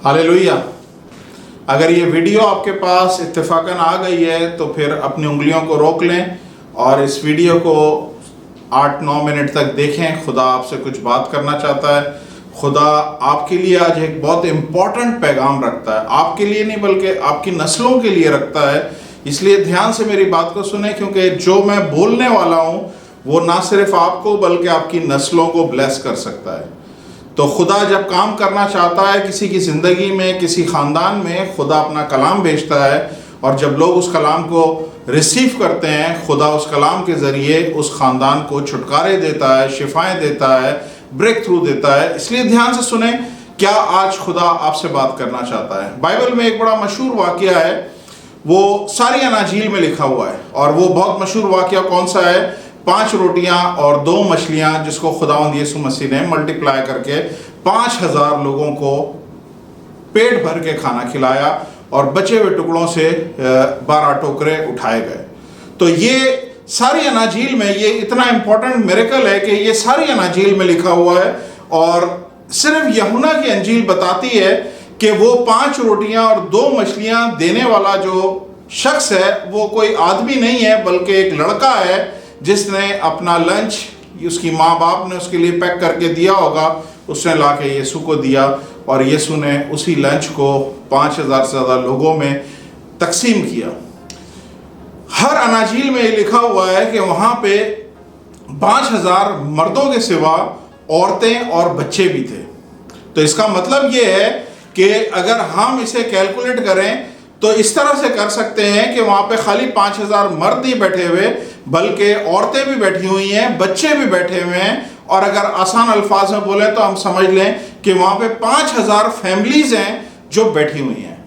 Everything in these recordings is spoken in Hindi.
हालेलुया। अगर ये वीडियो आपके पास इत्तेफाकन आ गई है तो फिर अपनी उंगलियों को रोक लें और इस वीडियो को 8-9 मिनट तक देखें। खुदा आपसे कुछ बात करना चाहता है। खुदा आपके लिए आज एक बहुत इम्पॉर्टेंट पैगाम रखता है, आपके लिए नहीं बल्कि आपकी नस्लों के लिए रखता है। इसलिए ध्यान से मेरी बात को सुने, क्योंकि जो मैं बोलने वाला हूँ वो ना सिर्फ आपको बल्कि आपकी नस्लों को ब्लेस कर सकता है। तो खुदा जब काम करना चाहता है किसी की ज़िंदगी में, किसी ख़ानदान में, खुदा अपना कलाम भेजता है और जब लोग उस कलाम को रिसीव करते हैं, खुदा उस कलाम के ज़रिए उस ख़ानदान को छुटकारे देता है, शिफाएं देता है, ब्रेक थ्रू देता है। इसलिए ध्यान से सुने, क्या आज खुदा आपसे बात करना चाहता है। बाइबल में एक बड़ा मशहूर वाक़या है, वो सारी अनाजील में लिखा हुआ है, और वो बहुत मशहूर वाक़या कौन सा है? 5 रोटियां और 2 मछलियां जिसको खुदावंद यीशु मसीह ने मल्टीप्लाई करके 5000 लोगों को पेट भर के खाना खिलाया और बचे हुए टुकड़ों से 12 टोकरे उठाए गए। तो ये सारी अनाजील में ये इतना इंपॉर्टेंट मिरेकल है कि ये सारी अनाजील में लिखा हुआ है, और सिर्फ यूहन्ना की अंजील बताती है कि वो 5 रोटियां और 2 मछलियां देने वाला जो शख्स है वो कोई आदमी नहीं है बल्कि एक लड़का है जिसने अपना लंच उसकी माँ बाप ने उसके लिए पैक करके दिया होगा, उसने लाके यीशु को दिया और यीशु ने उसी लंच को 5000 से ज़्यादा लोगों में तकसीम किया। हर अनाजील में ये लिखा हुआ है कि वहाँ पे 5000 मर्दों के सिवा औरतें और बच्चे भी थे। तो इसका मतलब ये है कि अगर हम इसे कैलकुलेट करें तो इस तरह से कर सकते हैं कि वहाँ पे खाली 5000 मर्द ही बैठे हुए बल्कि औरतें भी बैठी हुई हैं, बच्चे भी बैठे हुए हैं, और अगर आसान अल्फाज में बोले तो हम समझ लें कि वहाँ पे 5000 फैमिलीज हैं जो बैठी हुई हैं।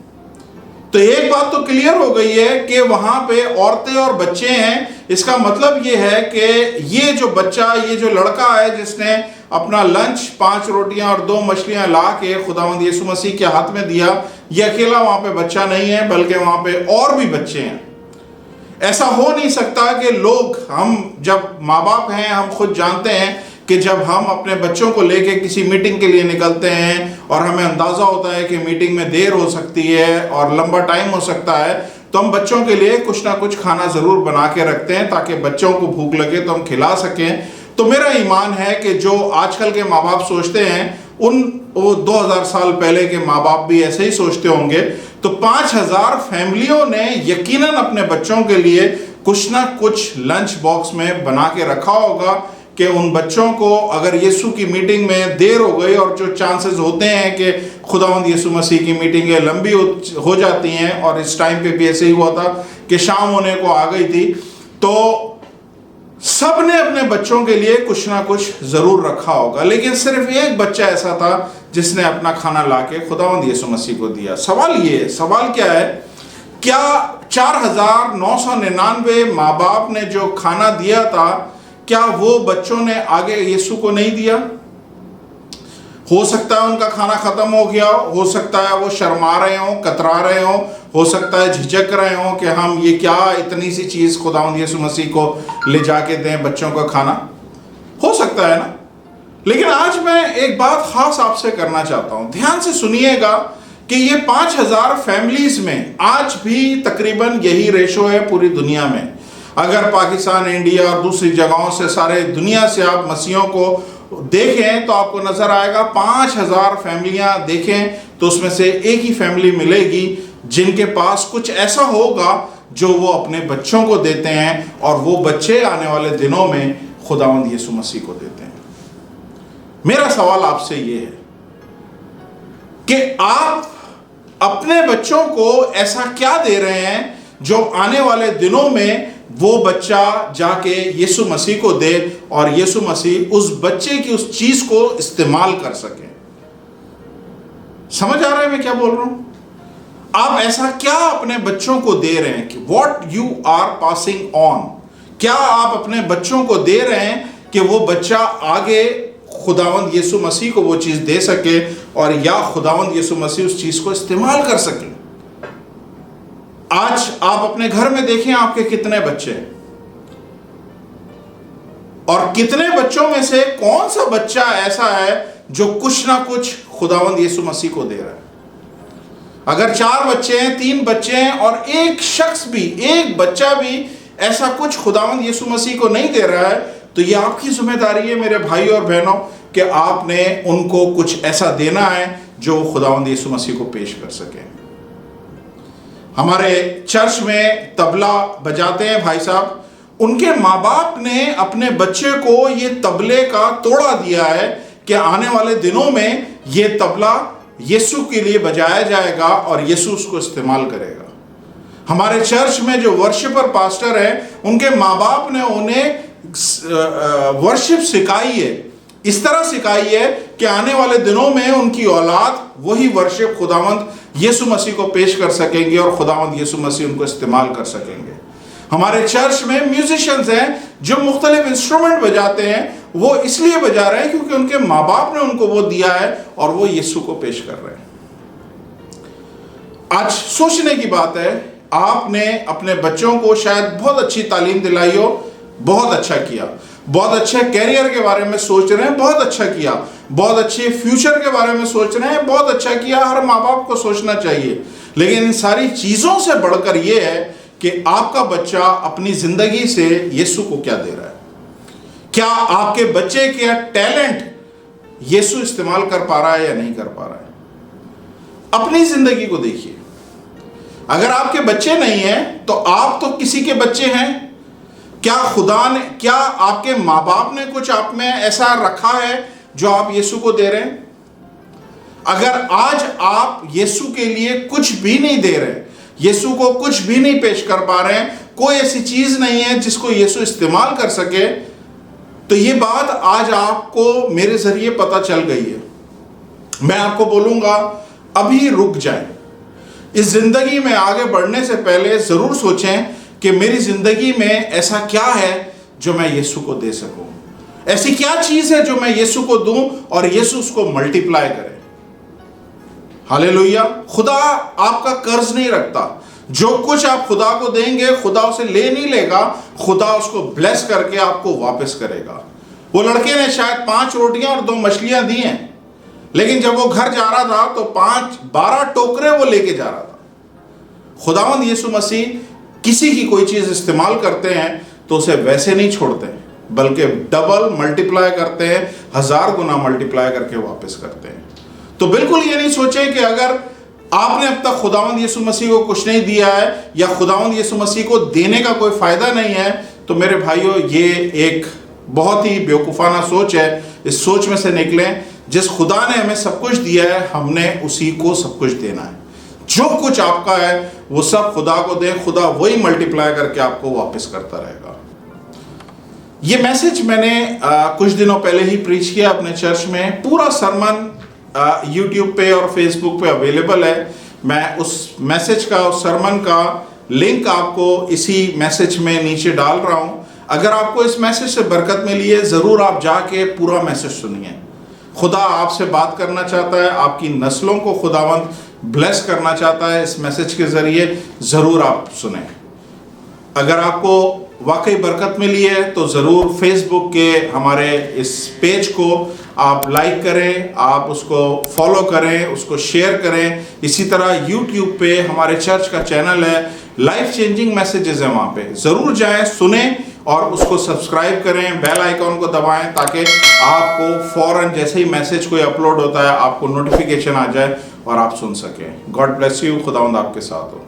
तो एक बात तो क्लियर हो गई है कि वहाँ पे औरतें और बच्चे हैं। इसका मतलब ये है कि ये जो बच्चा, ये जो लड़का है जिसने अपना लंच 5 रोटियां और 2 मछलियां ला के खुदावंद यीशु मसीह के हाथ में दिया, ये अकेला वहाँ पे बच्चा नहीं है बल्कि वहाँ पे और भी बच्चे हैं। ऐसा हो नहीं सकता कि लोग, हम जब माँ बाप हैं हम खुद जानते हैं कि जब हम अपने बच्चों को लेके किसी मीटिंग के लिए निकलते हैं और हमें अंदाज़ा होता है कि मीटिंग में देर हो सकती है और लंबा टाइम हो सकता है, तो हम बच्चों के लिए कुछ ना कुछ खाना ज़रूर बना के रखते हैं ताकि बच्चों को भूख लगे तो हम खिला सकें। तो मेरा ईमान है कि जो आजकल के माँ बाप सोचते हैं वो 2000 साल पहले के माँ बाप भी ऐसे ही सोचते होंगे। तो 5000 फैमिलियों ने यकीनन अपने बच्चों के लिए कुछ ना कुछ लंच बॉक्स में बना के रखा होगा कि उन बच्चों को अगर यीशु की मीटिंग में देर हो गई, और जो चांसेस होते हैं कि खुदावंद यीशु मसीह की मीटिंगें लंबी हो जाती हैं, और इस टाइम पे भी ऐसे ही हुआ था कि शाम होने को आ गई थी, तो सब ने अपने बच्चों के लिए कुछ ना कुछ जरूर रखा होगा। लेकिन सिर्फ एक बच्चा ऐसा था जिसने अपना खाना लाके खुदावंद यीशु मसीह को दिया। सवाल क्या है? क्या 4999 माँ बाप ने जो खाना दिया था, क्या वो बच्चों ने आगे यीशु को नहीं दिया? हो सकता है उनका खाना खत्म हो गया, हो सकता है वो शर्मा रहे हो, कतरा रहे हो सकता है झिझक रहे हो कि हम ये क्या इतनी सी चीज़ खुदावंद यीशु मसीह को ले जाके दें बच्चों का खाना, हो सकता है ना। लेकिन आज मैं एक बात खास आपसे करना चाहता हूँ, ध्यान से सुनिएगा कि ये 5000 फैमिलीज में आज भी तकरीबन यही रेशो है पूरी दुनिया में। अगर पाकिस्तान, इंडिया और दूसरी जगहों से, सारे दुनिया से आप मसीहों को देखें तो आपको नजर आएगा 5000 फैमिलियां देखें तो उसमें से एक ही फैमिली मिलेगी जिनके पास कुछ ऐसा होगा जो वो अपने बच्चों को देते हैं, और वो बच्चे आने वाले दिनों में खुदावंद यीशु मसीह को देते हैं। मेरा सवाल आपसे ये है कि आप अपने बच्चों को ऐसा क्या दे रहे हैं जो आने वाले दिनों में वो बच्चा जाके यीशु मसीह को दे और यीशु मसीह उस बच्चे की उस चीज को इस्तेमाल कर सके। समझ आ रहा है मैं क्या बोल रहा हूं? आप ऐसा क्या अपने बच्चों को दे रहे हैं कि what you are passing on? क्या आप अपने बच्चों को दे रहे हैं कि वो बच्चा आगे खुदावंद यीशु मसीह को वो चीज दे सके, और या खुदावंद यीशु मसीह उस चीज को इस्तेमाल कर सके? आज आप अपने घर में देखें आपके कितने बच्चे हैं, और कितने बच्चों में से कौन सा बच्चा ऐसा है जो कुछ ना कुछ खुदावंद यीशु मसीह को दे रहा है? अगर 4 बच्चे हैं, 3 बच्चे हैं और एक शख्स भी, एक बच्चा भी ऐसा कुछ खुदावंद यीशु मसीह को नहीं दे रहा है, तो ये आपकी जिम्मेदारी है मेरे भाई और बहनों कि आपने उनको कुछ ऐसा देना है जो खुदावंद यीशु मसीह को पेश कर सके। हमारे चर्च में तबला बजाते हैं भाई साहब, उनके माँ बाप ने अपने बच्चे को ये तबले का तोड़ा दिया है कि आने वाले दिनों में ये तबला यीशु के लिए बजाया जाएगा और यीशु उसको इस्तेमाल करेगा। हमारे चर्च में जो वर्शिपर पास्टर है, उनके माँ बाप ने उन्हें वर्शिप सिखाई है, इस तरह सिखाई है कि आने वाले दिनों में उनकी औलाद वही वर्शिप खुदावंद यीशु मसीह को पेश कर सकेंगे और खुदावंद यीशु मसीह उनको इस्तेमाल कर सकेंगे। हमारे चर्च में म्यूजिशियंस हैं जो मुख्तलिफ इंस्ट्रूमेंट बजाते हैं, वो इसलिए बजा रहे हैं क्योंकि उनके माँ बाप ने उनको वो दिया है और वो यीशु को पेश कर रहे हैं। आज सोचने की बात है, आपने अपने बच्चों को शायद बहुत अच्छी तालीम दिलाई हो, बहुत अच्छा किया, बहुत अच्छे कैरियर के बारे में सोच रहे हैं, बहुत अच्छा किया, बहुत अच्छे फ्यूचर के बारे में सोच रहे हैं, बहुत अच्छा किया। हर माँ बाप को सोचना चाहिए, लेकिन इन सारी चीजों से बढ़कर यह है कि आपका बच्चा अपनी जिंदगी से यीशु को क्या दे रहा है। क्या आपके बच्चे के टैलेंट यीशु इस्तेमाल कर पा रहा है या नहीं कर पा रहा है। अपनी जिंदगी को देखिए, अगर आपके बच्चे नहीं हैं तो आप तो किसी के बच्चे हैं। क्या खुदा ने, क्या आपके माँ बाप ने कुछ आप में ऐसा रखा है जो आप यीशु को दे रहे हैं? अगर आज आप यीशु के लिए कुछ भी नहीं दे रहे, यीशु को कुछ भी नहीं पेश कर पा रहे हैं, कोई ऐसी चीज नहीं है जिसको यीशु इस्तेमाल कर सके, तो ये बात आज आपको मेरे जरिए पता चल गई है। मैं आपको बोलूंगा, अभी रुक जाएं। इस जिंदगी में आगे बढ़ने से पहले जरूर सोचें कि मेरी जिंदगी में ऐसा क्या है जो मैं यीशु को दे सकूं, ऐसी क्या चीज है जो मैं यीशु को दूं और यीशु उसको मल्टीप्लाई करे। हालेलुया। खुदा आपका कर्ज नहीं रखता। जो कुछ आप खुदा को देंगे, खुदा उसे ले नहीं लेगा, खुदा उसको ब्लेस करके आपको वापस करेगा। वो लड़के ने शायद 5 रोटियां और 2 मछलियां दी हैं, लेकिन जब वो घर जा रहा था तो 12 टोकरे वो लेके जा रहा था। खुदावंद यीशु मसीह किसी की कोई चीज इस्तेमाल करते हैं तो उसे वैसे नहीं छोड़ते, बल्कि डबल मल्टीप्लाई करते हैं, 1000 गुना मल्टीप्लाई करके वापस करते हैं। तो बिल्कुल ये नहीं सोचें कि अगर आपने अब तक खुदावंद यीशु मसीह को कुछ नहीं दिया है या खुदावंद यीशु मसीह को देने का कोई फायदा नहीं है, तो मेरे भाइयों ये एक बहुत ही बेवकूफाना सोच है। इस सोच में से निकलें। जिस खुदा ने हमें सब कुछ दिया है, हमने उसी को सब कुछ देना है। जो कुछ आपका है वो सब खुदा को दें, खुदा वही मल्टीप्लाई करके आपको वापस करता रहेगा। ये मैसेज मैंने कुछ दिनों पहले ही प्रीच किया अपने चर्च में। पूरा सरमन यूट्यूब पे और फेसबुक पे अवेलेबल है। मैं उस मैसेज का, उस सरमन का लिंक आपको इसी मैसेज में नीचे डाल रहा हूं। अगर आपको इस मैसेज से बरकत मिली है, जरूर आप जाके पूरा मैसेज सुनिए। खुदा आपसे बात करना चाहता है, आपकी नस्लों को खुदावंद ब्लेस करना चाहता है इस मैसेज के जरिए। जरूर आप सुने। अगर आपको वाकई बरकत मिली है तो ज़रूर फेसबुक के हमारे इस पेज को आप लाइक करें, आप उसको फॉलो करें, उसको शेयर करें। इसी तरह यूट्यूब पे हमारे चर्च का चैनल है, लाइफ चेंजिंग मैसेजेस है, वहाँ पे ज़रूर जाएं, सुने और उसको सब्सक्राइब करें, बेल आइकॉन को दबाएं ताकि आपको फ़ौरन जैसे ही मैसेज कोई अपलोड होता है आपको नोटिफिकेशन आ जाए और आप सुन सकें। God bless you. खुदावंद आपके साथ हो।